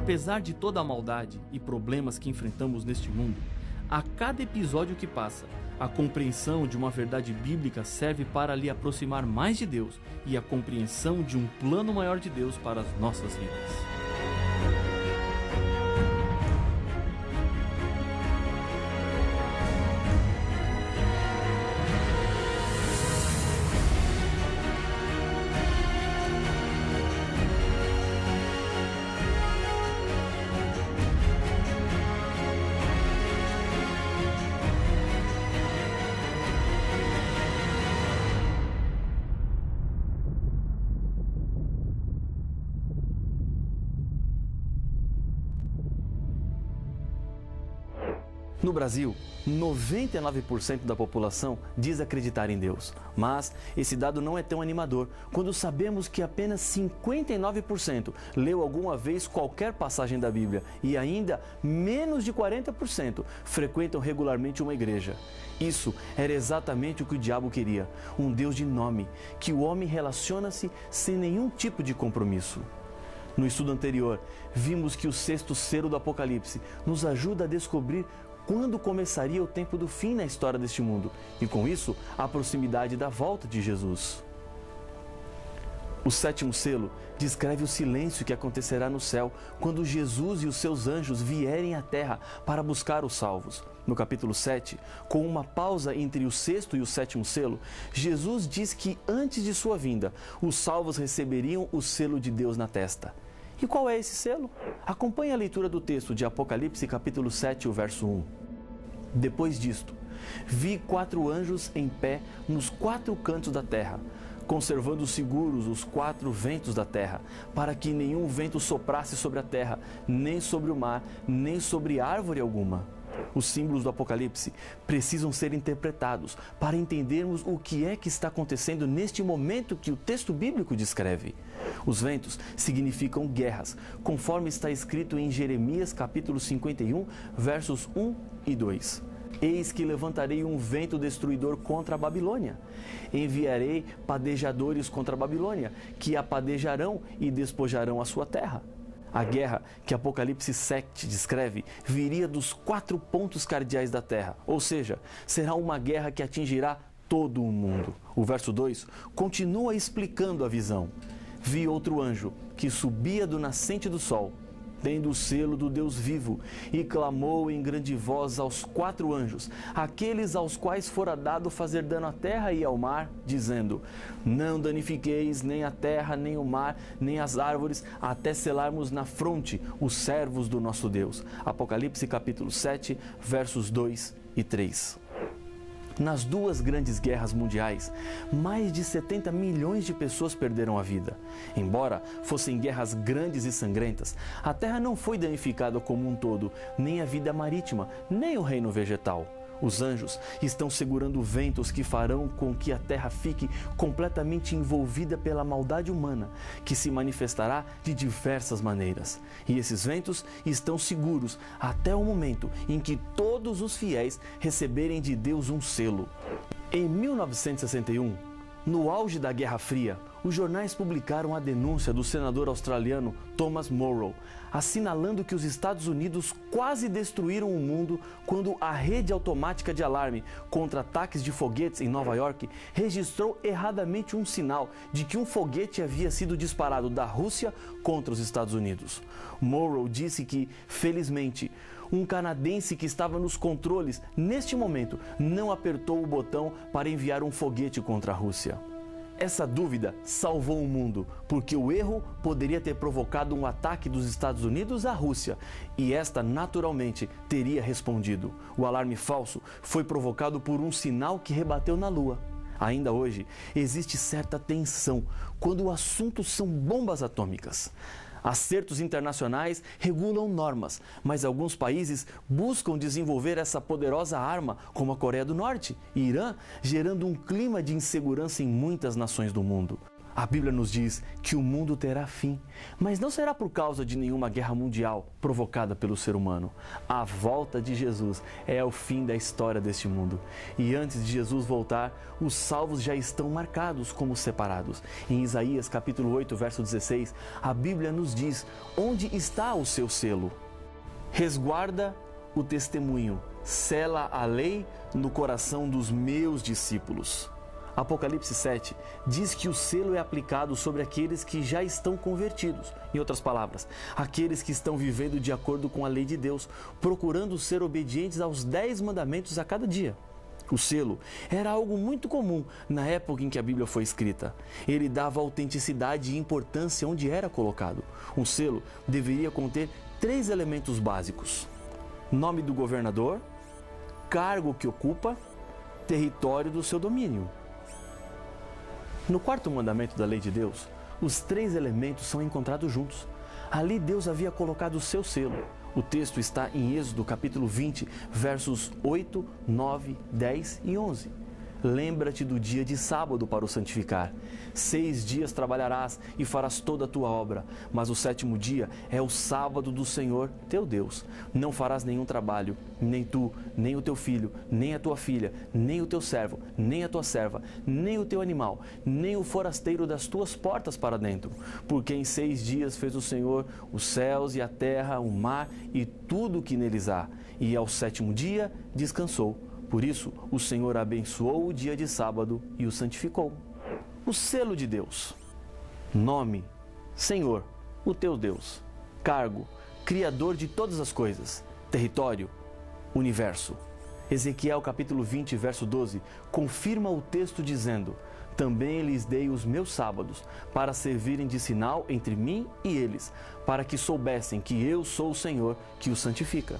Apesar de toda a maldade e problemas que enfrentamos neste mundo, a cada episódio que passa, a compreensão de uma verdade bíblica serve para lhe aproximar mais de Deus e a compreensão de um plano maior de Deus para as nossas vidas. No Brasil, 99% da população diz acreditar em Deus, mas esse dado não é tão animador quando sabemos que apenas 59% leu alguma vez qualquer passagem da Bíblia e ainda menos de 40% frequentam regularmente uma igreja. Isso era exatamente o que o diabo queria, um Deus de nome, que o homem relaciona-se sem nenhum tipo de compromisso. No estudo anterior, vimos que o sexto selo do Apocalipse nos ajuda a descobrir quando começaria o tempo do fim na história deste mundo e, com isso, a proximidade da volta de Jesus. O sétimo selo descreve o silêncio que acontecerá no céu quando Jesus e os seus anjos vierem à terra para buscar os salvos. No capítulo 7, com uma pausa entre o sexto e o sétimo selo, Jesus diz que antes de sua vinda, os salvos receberiam o selo de Deus na testa. E qual é esse selo? Acompanhe a leitura do texto de Apocalipse capítulo 7, o verso 1. Depois disto, vi 4 anjos em pé nos 4 cantos da terra, conservando seguros os 4 ventos da terra, para que nenhum vento soprasse sobre a terra, nem sobre o mar, nem sobre árvore alguma. Os símbolos do Apocalipse precisam ser interpretados para entendermos o que é que está acontecendo neste momento que o texto bíblico descreve. Os ventos significam guerras, conforme está escrito em Jeremias capítulo 51, versos 1 e 2. Eis que levantarei um vento destruidor contra a Babilônia. Enviarei padejadores contra a Babilônia, que apadejarão e despojarão a sua terra. A guerra que Apocalipse 7 descreve viria dos 4 pontos cardeais da terra, ou seja, será uma guerra que atingirá todo o mundo. O verso 2 continua explicando a visão. Vi outro anjo que subia do nascente do sol, tendo o selo do Deus vivo, e clamou em grande voz aos 4 anjos, aqueles aos quais fora dado fazer dano à terra e ao mar, dizendo: não danifiqueis nem a terra, nem o mar, nem as árvores, até selarmos na fronte os servos do nosso Deus. Apocalipse capítulo 7, versos 2 e 3. Nas 2 grandes guerras mundiais, mais de 70 milhões de pessoas perderam a vida. Embora fossem guerras grandes e sangrentas, a terra não foi danificada como um todo, nem a vida marítima, nem o reino vegetal. Os anjos estão segurando ventos que farão com que a terra fique completamente envolvida pela maldade humana, que se manifestará de diversas maneiras. E esses ventos estão seguros até o momento em que todos os fiéis receberem de Deus um selo. Em 1961, no auge da Guerra Fria, os jornais publicaram a denúncia do senador australiano Thomas Morrow, assinalando que os Estados Unidos quase destruíram o mundo quando a rede automática de alarme contra ataques de foguetes em Nova York registrou erradamente um sinal de que um foguete havia sido disparado da Rússia contra os Estados Unidos. Morrow disse que, felizmente, um canadense que estava nos controles neste momento não apertou o botão para enviar um foguete contra a Rússia. Essa dúvida salvou o mundo, porque o erro poderia ter provocado um ataque dos Estados Unidos à Rússia, e esta naturalmente teria respondido. O alarme falso foi provocado por um sinal que rebateu na Lua. Ainda hoje, existe certa tensão quando o assunto são bombas atômicas. Acertos internacionais regulam normas, mas alguns países buscam desenvolver essa poderosa arma, como a Coreia do Norte e Irã, gerando um clima de insegurança em muitas nações do mundo. A Bíblia nos diz que o mundo terá fim, mas não será por causa de nenhuma guerra mundial provocada pelo ser humano. A volta de Jesus é o fim da história deste mundo. E antes de Jesus voltar, os salvos já estão marcados como separados. Em Isaías capítulo 8, verso 16, a Bíblia nos diz onde está o seu selo. Resguarda o testemunho, sela a lei no coração dos meus discípulos. Apocalipse 7 diz que o selo é aplicado sobre aqueles que já estão convertidos. Em outras palavras, aqueles que estão vivendo de acordo com a lei de Deus, procurando ser obedientes aos 10 mandamentos a cada dia. O selo era algo muito comum na época em que a Bíblia foi escrita. Ele dava autenticidade e importância onde era colocado. Um selo deveria conter 3 elementos básicos: nome do governador, cargo que ocupa, território do seu domínio. No 4º mandamento da lei de Deus, os 3 elementos são encontrados juntos. Ali Deus havia colocado o seu selo. O texto está em Êxodo capítulo 20, versos 8, 9, 10 e 11. Lembra-te do dia de sábado para o santificar. 6 dias trabalharás e farás toda a tua obra, mas o 7º dia é o sábado do Senhor teu Deus. Não farás nenhum trabalho, nem tu, nem o teu filho, nem a tua filha, nem o teu servo, nem a tua serva, nem o teu animal, nem o forasteiro das tuas portas para dentro. Porque em 6 dias fez o Senhor os céus e a terra, o mar e tudo o que neles há. E ao 7º dia descansou. Por isso, o Senhor abençoou o dia de sábado e o santificou. O selo de Deus. Nome: Senhor, o teu Deus. Cargo: Criador de todas as coisas. Território: Universo. Ezequiel capítulo 20, verso 12, confirma o texto dizendo: também lhes dei os meus sábados, para servirem de sinal entre mim e eles, para que soubessem que eu sou o Senhor que os santifica.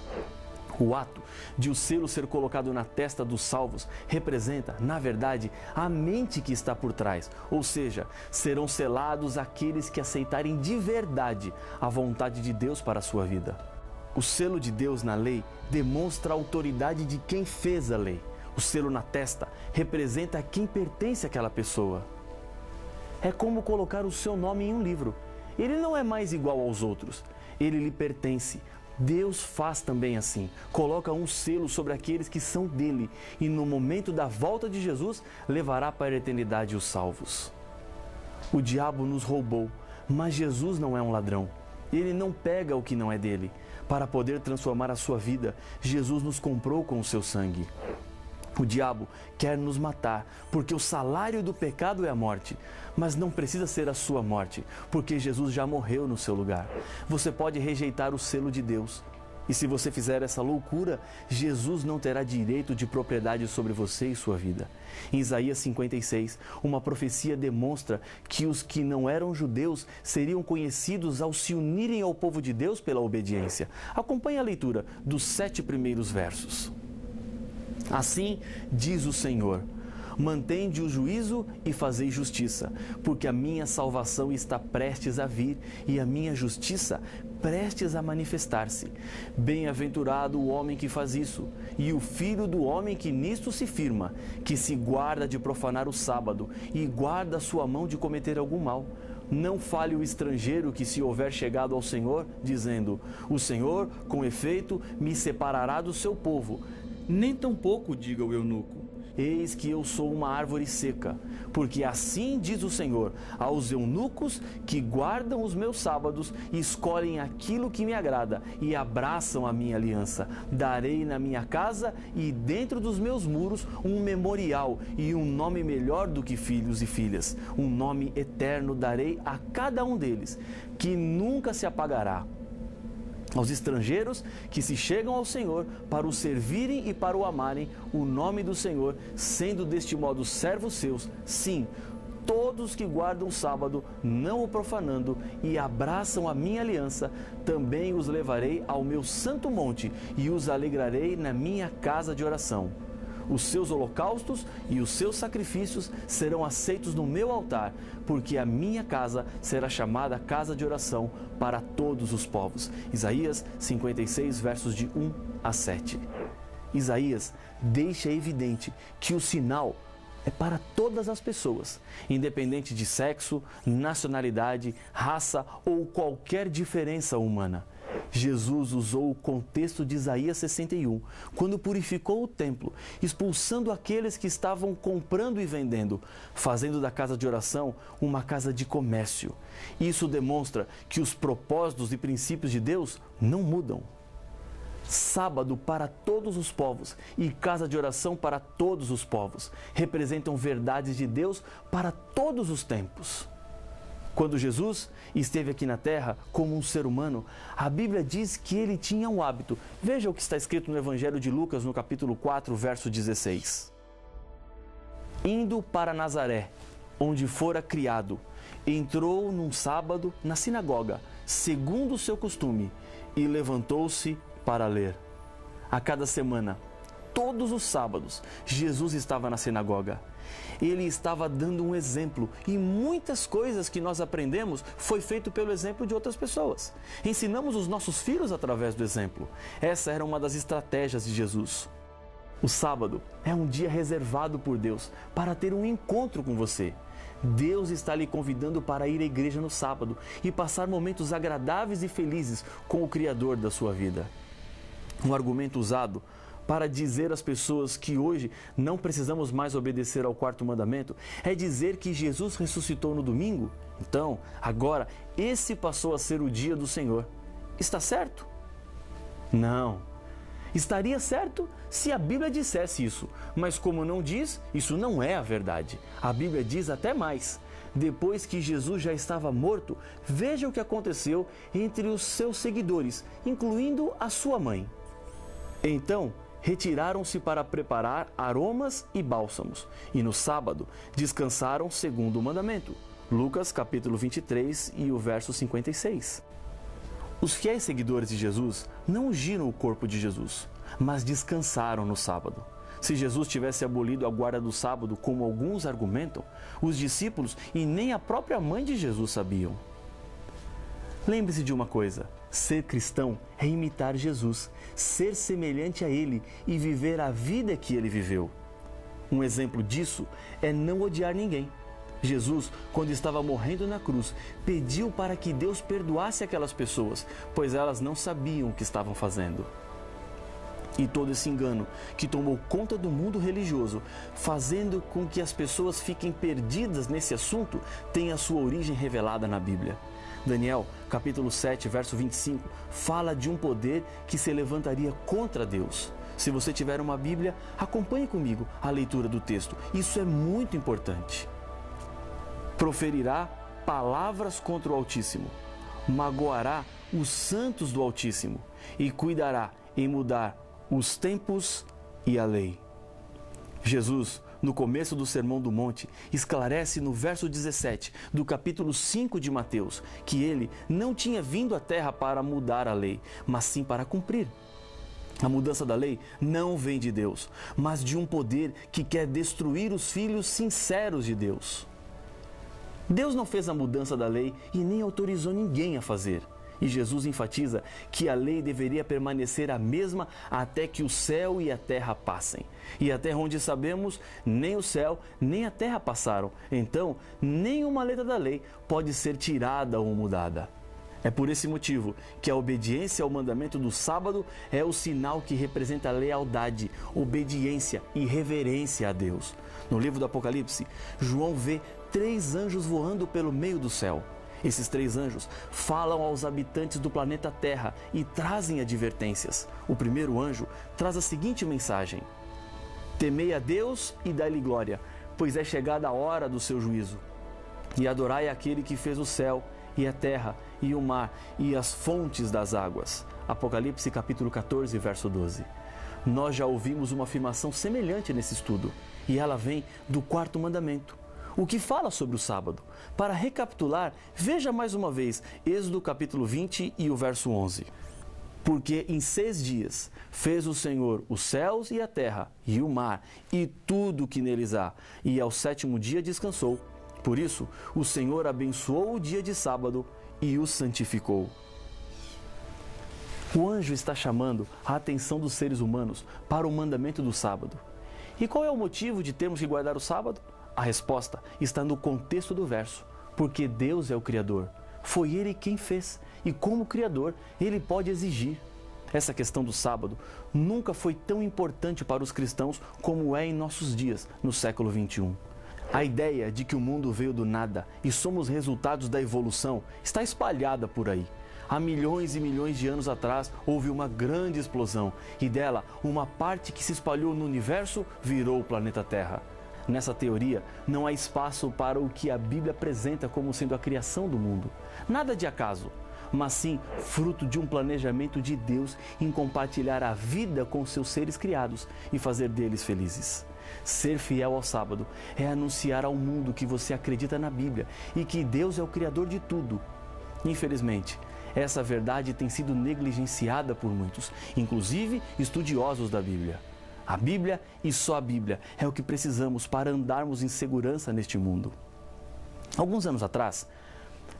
O ato de o selo ser colocado na testa dos salvos representa, na verdade, a mente que está por trás, ou seja, serão selados aqueles que aceitarem de verdade a vontade de Deus para a sua vida. O selo de Deus na lei demonstra a autoridade de quem fez a lei. O selo na testa representa a quem pertence àquela pessoa. É como colocar o seu nome em um livro. Ele não é mais igual aos outros, ele lhe pertence. Deus faz também assim, coloca um selo sobre aqueles que são dele e no momento da volta de Jesus levará para a eternidade os salvos. O diabo nos roubou, mas Jesus não é um ladrão. Ele não pega o que não é dele. Para poder transformar a sua vida, Jesus nos comprou com o seu sangue. O diabo quer nos matar, porque o salário do pecado é a morte. Mas não precisa ser a sua morte, porque Jesus já morreu no seu lugar. Você pode rejeitar o selo de Deus. E se você fizer essa loucura, Jesus não terá direito de propriedade sobre você e sua vida. Em Isaías 56, uma profecia demonstra que os que não eram judeus seriam conhecidos ao se unirem ao povo de Deus pela obediência. Acompanhe a leitura dos 7 primeiros versos. Assim diz o Senhor: mantende o juízo e fazei justiça, porque a minha salvação está prestes a vir e a minha justiça prestes a manifestar-se. Bem-aventurado o homem que faz isso, e o filho do homem que nisto se firma, que se guarda de profanar o sábado e guarda a sua mão de cometer algum mal. Não fale o estrangeiro que se houver chegado ao Senhor, dizendo: o Senhor, com efeito, me separará do seu povo. Nem tampouco diga o eunuco: eis que eu sou uma árvore seca, porque assim diz o Senhor aos eunucos que guardam os meus sábados e escolhem aquilo que me agrada e abraçam a minha aliança. Darei na minha casa e dentro dos meus muros um memorial e um nome melhor do que filhos e filhas. Um nome eterno darei a cada um deles, que nunca se apagará. Aos estrangeiros que se chegam ao Senhor para o servirem e para o amarem, o nome do Senhor, sendo deste modo servos seus, sim, todos que guardam o sábado, não o profanando, e abraçam a minha aliança, também os levarei ao meu santo monte e os alegrarei na minha casa de oração. Os seus holocaustos e os seus sacrifícios serão aceitos no meu altar, porque a minha casa será chamada casa de oração para todos os povos. Isaías 56, versos de 1 a 7. Isaías deixa evidente que o sinal é para todas as pessoas, independente de sexo, nacionalidade, raça ou qualquer diferença humana. Jesus usou o contexto de Isaías 61, quando purificou o templo, expulsando aqueles que estavam comprando e vendendo, fazendo da casa de oração uma casa de comércio. Isso demonstra que os propósitos e princípios de Deus não mudam. Sábado para todos os povos e casa de oração para todos os povos representam verdades de Deus para todos os tempos. Quando Jesus esteve aqui na terra como um ser humano, a Bíblia diz que ele tinha um hábito. Veja o que está escrito no Evangelho de Lucas, no capítulo 4, verso 16. Indo para Nazaré, onde fora criado, entrou num sábado na sinagoga, segundo o seu costume, e levantou-se para ler. A cada semana, todos os sábados, Jesus estava na sinagoga. Ele estava dando um exemplo e muitas coisas que nós aprendemos foi feito pelo exemplo de outras pessoas. Ensinamos os nossos filhos através do exemplo. Essa era uma das estratégias de Jesus. O sábado é um dia reservado por Deus para ter um encontro com você. Deus está lhe convidando para ir à igreja no sábado e passar momentos agradáveis e felizes com o Criador da sua vida. Um argumento usado para dizer às pessoas que hoje não precisamos mais obedecer ao quarto mandamento é dizer que Jesus ressuscitou no domingo. Então, agora, esse passou a ser o dia do Senhor. Está certo? Não. Estaria certo se a Bíblia dissesse isso, mas como não diz, isso não é a verdade. A Bíblia diz até mais. Depois que Jesus já estava morto, veja o que aconteceu entre os seus seguidores, incluindo a sua mãe. Então, retiraram-se para preparar aromas e bálsamos, e no sábado descansaram segundo o mandamento. Lucas capítulo 23 e o verso 56. Os fiéis seguidores de Jesus não ungiram o corpo de Jesus, mas descansaram no sábado. Se Jesus tivesse abolido a guarda do sábado, como alguns argumentam, os discípulos e nem a própria mãe de Jesus sabiam. Lembre-se de uma coisa: ser cristão é imitar Jesus, ser semelhante a Ele e viver a vida que Ele viveu. Um exemplo disso é não odiar ninguém. Jesus, quando estava morrendo na cruz, pediu para que Deus perdoasse aquelas pessoas, pois elas não sabiam o que estavam fazendo. E todo esse engano que tomou conta do mundo religioso, fazendo com que as pessoas fiquem perdidas nesse assunto, tem a sua origem revelada na Bíblia. Daniel, capítulo 7, verso 25, fala de um poder que se levantaria contra Deus. Se você tiver uma Bíblia, acompanhe comigo a leitura do texto. Isso é muito importante. Proferirá palavras contra o Altíssimo, magoará os santos do Altíssimo e cuidará em mudar os tempos e a lei. Jesus, no começo do Sermão do Monte, esclarece no verso 17 do capítulo 5 de Mateus que ele não tinha vindo à terra para mudar a lei, mas sim para cumprir. A mudança da lei não vem de Deus, mas de um poder que quer destruir os filhos sinceros de Deus. Deus não fez a mudança da lei e nem autorizou ninguém a fazer. E Jesus enfatiza que a lei deveria permanecer a mesma até que o céu e a terra passem. E até onde sabemos, nem o céu nem a terra passaram. Então, nenhuma letra da lei pode ser tirada ou mudada. É por esse motivo que a obediência ao mandamento do sábado é o sinal que representa lealdade, obediência e reverência a Deus. No livro do Apocalipse, João vê 3 anjos voando pelo meio do céu. Esses 3 anjos falam aos habitantes do planeta Terra e trazem advertências. O primeiro anjo traz a seguinte mensagem: temei a Deus e dai-lhe glória, pois é chegada a hora do seu juízo. E adorai aquele que fez o céu e a terra e o mar e as fontes das águas. Apocalipse capítulo 14, verso 12. Nós já ouvimos uma afirmação semelhante nesse estudo, e ela vem do 4º mandamento, o que fala sobre o sábado. Para recapitular, veja mais uma vez Êxodo capítulo 20 e o verso 11. Porque em 6 dias fez o Senhor os céus e a terra e o mar e tudo o que neles há, e ao 7º dia descansou. Por isso, o Senhor abençoou o dia de sábado e o santificou. O anjo está chamando a atenção dos seres humanos para o mandamento do sábado. E qual é o motivo de termos que guardar o sábado? A resposta está no contexto do verso. Porque Deus é o Criador. Foi Ele quem fez. E como Criador, Ele pode exigir. Essa questão do sábado nunca foi tão importante para os cristãos como é em nossos dias, no século XXI. A ideia de que o mundo veio do nada e somos resultados da evolução está espalhada por aí. Há milhões e milhões de anos atrás houve uma grande explosão e dela uma parte que se espalhou no universo virou o planeta Terra. Nessa teoria não há espaço para o que a Bíblia apresenta como sendo a criação do mundo. Nada de acaso, mas sim fruto de um planejamento de Deus em compartilhar a vida com seus seres criados e fazer deles felizes. Ser fiel ao sábado é anunciar ao mundo que você acredita na Bíblia e que Deus é o Criador de tudo. Infelizmente, essa verdade tem sido negligenciada por muitos, inclusive estudiosos da Bíblia. A Bíblia e só a Bíblia é o que precisamos para andarmos em segurança neste mundo. Alguns anos atrás,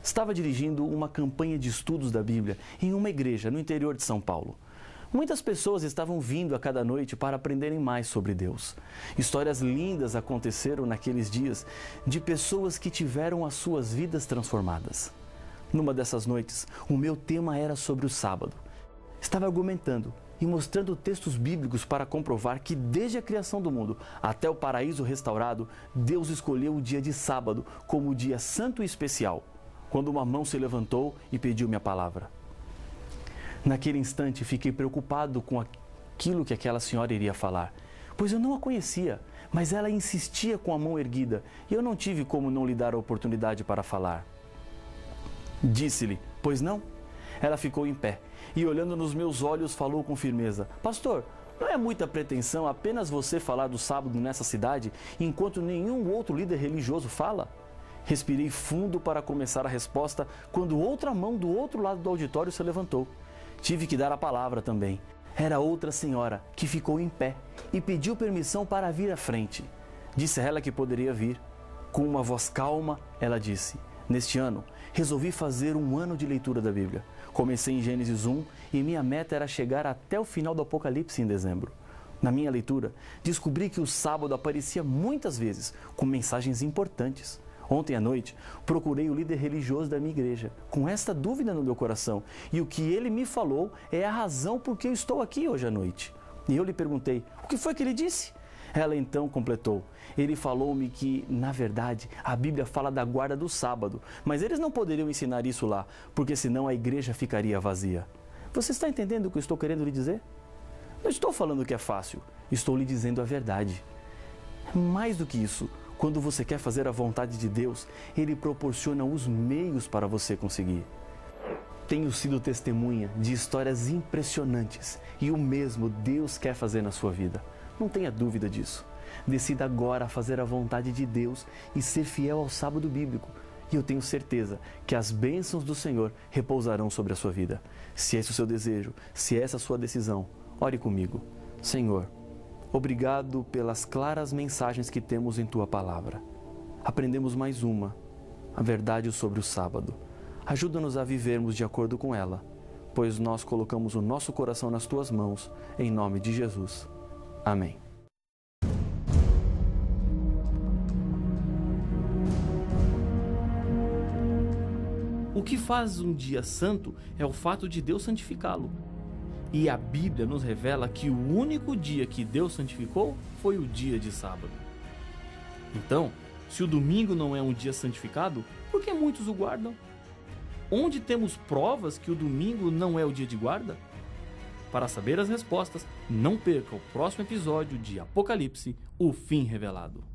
estava dirigindo uma campanha de estudos da Bíblia em uma igreja no interior de São Paulo. Muitas pessoas estavam vindo a cada noite para aprenderem mais sobre Deus. Histórias lindas aconteceram naqueles dias de pessoas que tiveram as suas vidas transformadas. Numa dessas noites, o meu tema era sobre o sábado. Estava argumentando e mostrando textos bíblicos para comprovar que desde a criação do mundo até o paraíso restaurado, Deus escolheu o dia de sábado como o dia santo e especial, quando uma mão se levantou e pediu minha palavra. Naquele instante, fiquei preocupado com aquilo que aquela senhora iria falar, pois eu não a conhecia, mas ela insistia com a mão erguida e eu não tive como não lhe dar a oportunidade para falar. Disse-lhe, pois não? Ela ficou em pé e, olhando nos meus olhos, falou com firmeza: Pastor, não é muita pretensão apenas você falar do sábado nessa cidade, enquanto nenhum outro líder religioso fala? Respirei fundo para começar a resposta, quando outra mão do outro lado do auditório se levantou. Tive que dar a palavra também. Era outra senhora que ficou em pé e pediu permissão para vir à frente. Disse a ela que poderia vir. Com uma voz calma, ela disse: Neste ano, resolvi fazer um ano de leitura da Bíblia. Comecei em Gênesis 1 e minha meta era chegar até o final do Apocalipse em dezembro. Na minha leitura, descobri que o sábado aparecia muitas vezes com mensagens importantes. Ontem à noite, procurei o líder religioso da minha igreja, com esta dúvida no meu coração, e o que ele me falou é a razão por que eu estou aqui hoje à noite. E eu lhe perguntei: o que foi que ele disse? Ela então completou: ele falou-me que, na verdade, a Bíblia fala da guarda do sábado, mas eles não poderiam ensinar isso lá, porque senão a igreja ficaria vazia. Você está entendendo o que eu estou querendo lhe dizer? Não estou falando que é fácil, estou lhe dizendo a verdade. Mais do que isso, quando você quer fazer a vontade de Deus, Ele proporciona os meios para você conseguir. Tenho sido testemunha de histórias impressionantes e o mesmo Deus quer fazer na sua vida. Não tenha dúvida disso. Decida agora fazer a vontade de Deus e ser fiel ao sábado bíblico. E eu tenho certeza que as bênçãos do Senhor repousarão sobre a sua vida. Se esse é o seu desejo, se essa é a sua decisão, ore comigo. Senhor, obrigado pelas claras mensagens que temos em Tua Palavra. Aprendemos mais uma, a verdade sobre o sábado. Ajuda-nos a vivermos de acordo com ela, pois nós colocamos o nosso coração nas Tuas mãos, em nome de Jesus. Amém. O que faz um dia santo é o fato de Deus santificá-lo. E a Bíblia nos revela que o único dia que Deus santificou foi o dia de sábado. Então, se o domingo não é um dia santificado, por que muitos o guardam? Onde temos provas que o domingo não é o dia de guarda? Para saber as respostas, não perca o próximo episódio de Apocalipse, o fim revelado.